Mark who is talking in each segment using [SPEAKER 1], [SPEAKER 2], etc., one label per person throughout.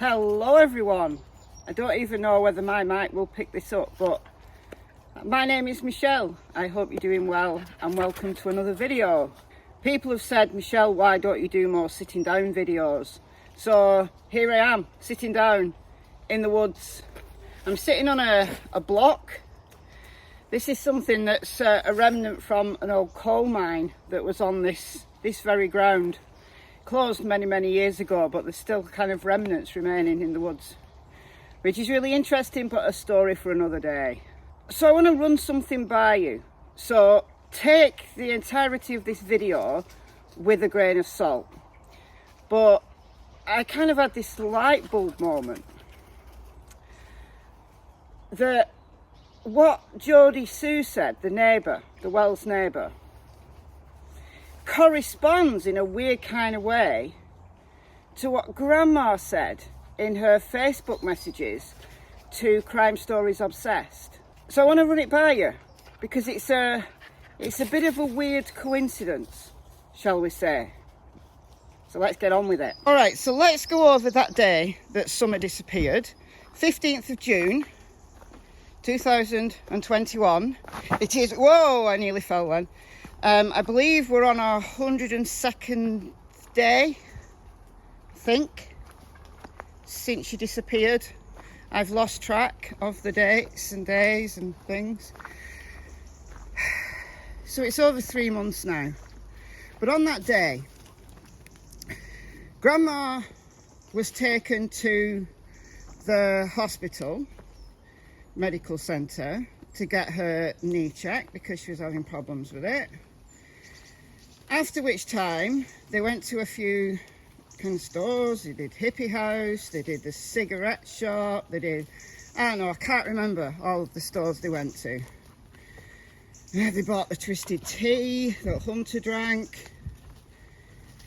[SPEAKER 1] Hello everyone. I don't even know whether my mic will pick this up, but my name is Michelle. I hope you're doing well and welcome to another video. People have said, Michelle, why don't you do more sitting down videos? So here I am, sitting down in the woods. I'm sitting on a block. This is something that's a remnant from an old coal mine that was on this very ground. Closed many years ago, but there's still kind of remnants remaining in the woods, which is really interesting, but a story for another day. So I want to run something by you. So take the entirety of this video with a grain of salt. But I kind of had this light bulb moment that what Jodie Sue said, the neighbour, the Wells neighbour, corresponds in a weird kind of way to what Grandma said in her Facebook messages to Crime Stories Obsessed. So I want to run it by you because it's a bit of a weird coincidence, shall we say. So let's get on with it. All right, so let's go over that day that Summer disappeared. 15th of June 2021. It is, whoa, I nearly fell then. I believe we're on our 102nd day, I think, since she disappeared. I've lost track of the dates and days and things. So it's over 3 months now. But on that day, Grandma was taken to the hospital, medical centre, to get her knee checked because she was having problems with it. After which time they went to a few kind of stores. They did Hippie House, they did the cigarette shop, they did, I don't know, I can't remember all of the stores they went to. They bought the twisted tea that Hunter drank.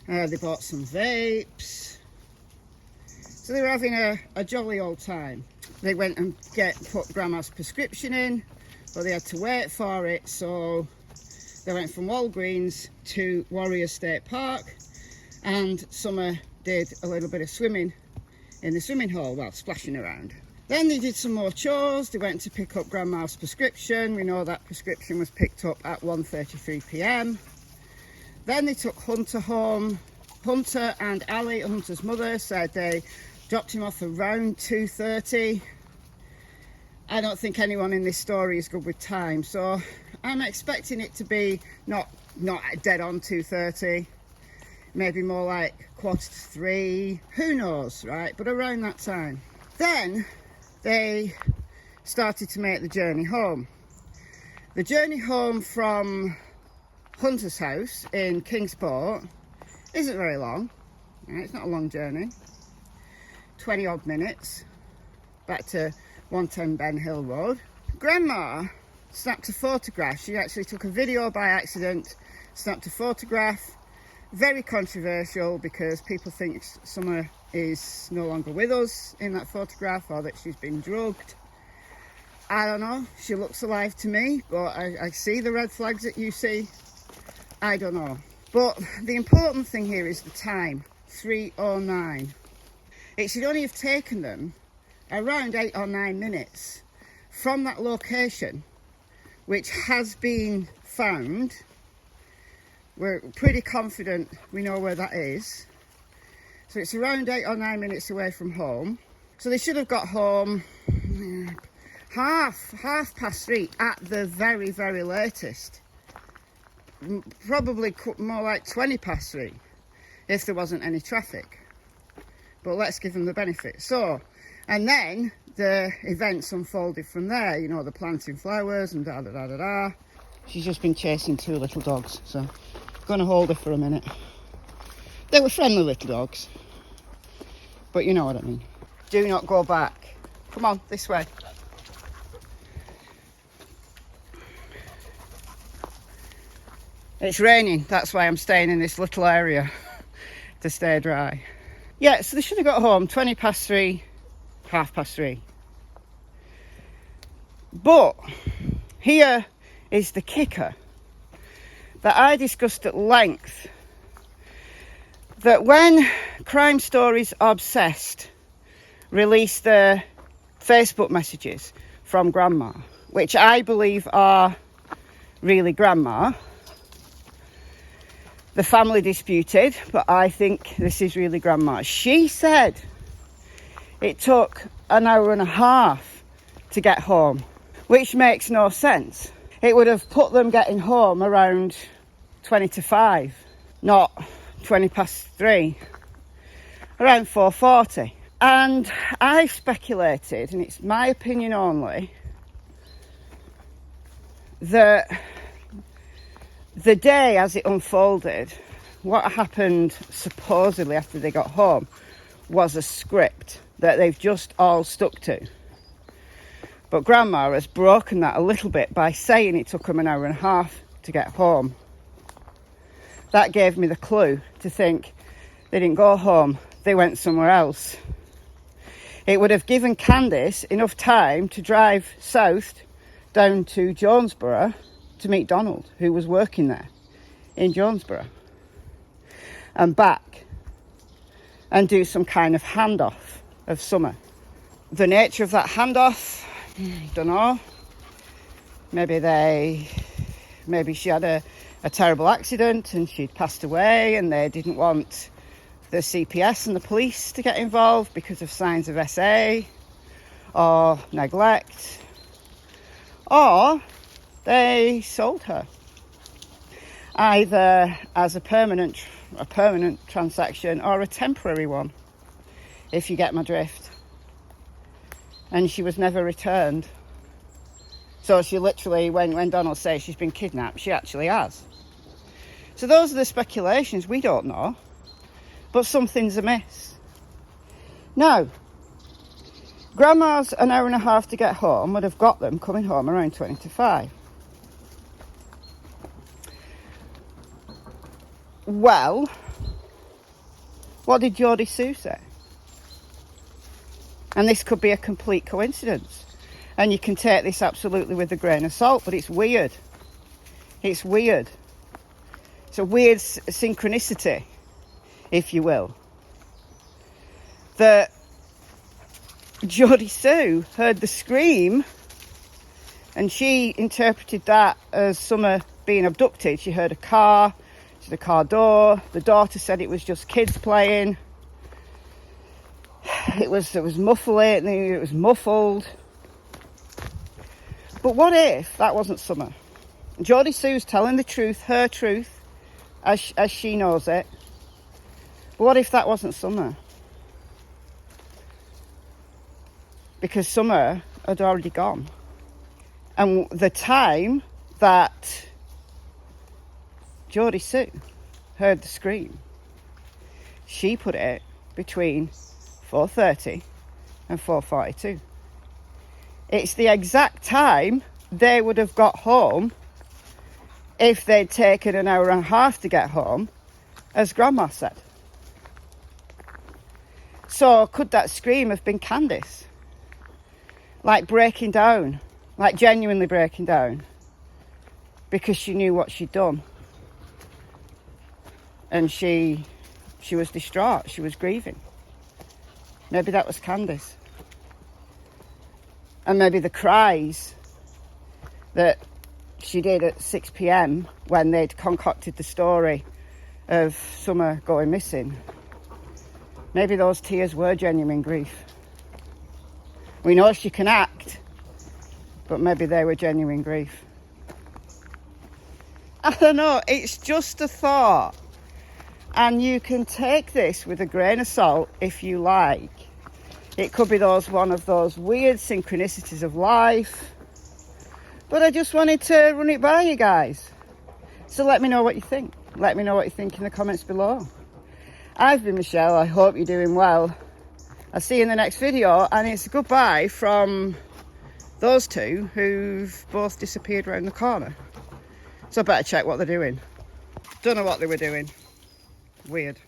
[SPEAKER 1] They bought some vapes. So they were having a jolly old time. They went and put Grandma's prescription in, but they had to wait for it, so they went from Walgreens to Warrior State Park, and Summer did a little bit of swimming in the swimming hole, well, splashing around. Then they did some more chores. They went to pick up Grandma's prescription. We know that prescription was picked up at 1:33 p.m. Then they took Hunter home. Hunter and Ali, Hunter's mother, said they dropped him off around 2:30. I don't think anyone in this story is good with time, so I'm expecting it to be not dead on 2:30, maybe more like 2:45, who knows, right? But around that time. Then they started to make the journey home. The journey home from Hunter's house in Kingsport isn't very long, right? It's not a long journey, 20 odd minutes back to 110 Ben Hill Road. Grandma snapped a photograph. She actually took a video by accident, snapped a photograph. Very controversial because people think Summer is no longer with us in that photograph, or that she's been drugged. I don't know. She looks alive to me, but I see the red flags that you see. I don't know. But the important thing here is the time, 3:09. It should only have taken them around 8 or 9 minutes from that location, which has been found. We're pretty confident we know where that is. So it's around 8 or 9 minutes away from home. So they should have got home half past 3 at the very latest. Probably more like 20 past 3 if there wasn't any traffic. But let's give them the benefit. So, and then the events unfolded from there, you know, the planting flowers and da. She's just been chasing 2 little dogs, so I'm going to hold her for a minute. They were friendly little dogs, but you know what I mean. Do not go back. Come on, this way. It's raining, that's why I'm staying in this little area to stay dry. Yeah, so they should have got home 20 past 3, half past 3. But here is the kicker that I discussed at length, that when Crime Stories Obsessed released the Facebook messages from Grandma, which I believe are really Grandma. The family disputed, but I think this is really Grandma. She said it took an hour and a half to get home, which makes no sense. It would have put them getting home around 20 to 5, not 20 past 3, around 4:40. And I've speculated, and it's my opinion only, that the day as it unfolded, what happened supposedly after they got home was a script that they've just all stuck to. But Grandma has broken that a little bit by saying it took them an hour and a half to get home. That gave me the clue to think they didn't go home, they went somewhere else. It would have given Candus enough time to drive south down to Jonesborough to meet Donald, who was working there in Jonesborough, and back and do some kind of handoff of Summer. The nature of that handoff, don't know. Maybe she had a terrible accident and she'd passed away and they didn't want the CPS and the police to get involved because of signs of SA or neglect, or they sold her either as a permanent transaction or a temporary one, if you get my drift. And she was never returned. So she literally, when Donald says she's been kidnapped, she actually has. So those are the speculations. We don't know, but something's amiss. Now, Grandma's an hour and a half to get home would have got them coming home around 20 to 5. Well, what did Geordie Sue say? And this could be a complete coincidence. And you can take this absolutely with a grain of salt, but it's weird. It's weird. It's a weird synchronicity, if you will. That Geordie Sue heard the scream and she interpreted that as Summer being abducted. She heard a car, to the car door. The daughter said it was just kids playing. It was muffling, it was muffled. But what if that wasn't Summer? Geordie Sue's telling the truth, her truth, as she knows it. But what if that wasn't Summer? Because Summer had already gone. And the time that Geordie Sue heard the scream, she put it between 4:30 and 4:42. It's the exact time they would have got home if they'd taken an hour and a half to get home, as Grandma said. So could that scream have been Candus? Like breaking down, like genuinely breaking down, because she knew what she'd done. And she was distraught, she was grieving. Maybe that was Candus. And maybe the cries that she did at 6 p.m. when they'd concocted the story of Summer going missing, maybe those tears were genuine grief. We know she can act, but maybe they were genuine grief. I don't know, it's just a thought. And you can take this with a grain of salt if you like. It could be one of those weird synchronicities of life. But I just wanted to run it by you guys. So let me know what you think. Let me know what you think in the comments below. I've been Michelle. I hope you're doing well. I'll see you in the next video. And it's a goodbye from those two who've both disappeared around the corner. So I better check what they're doing. Don't know what they were doing. Weird.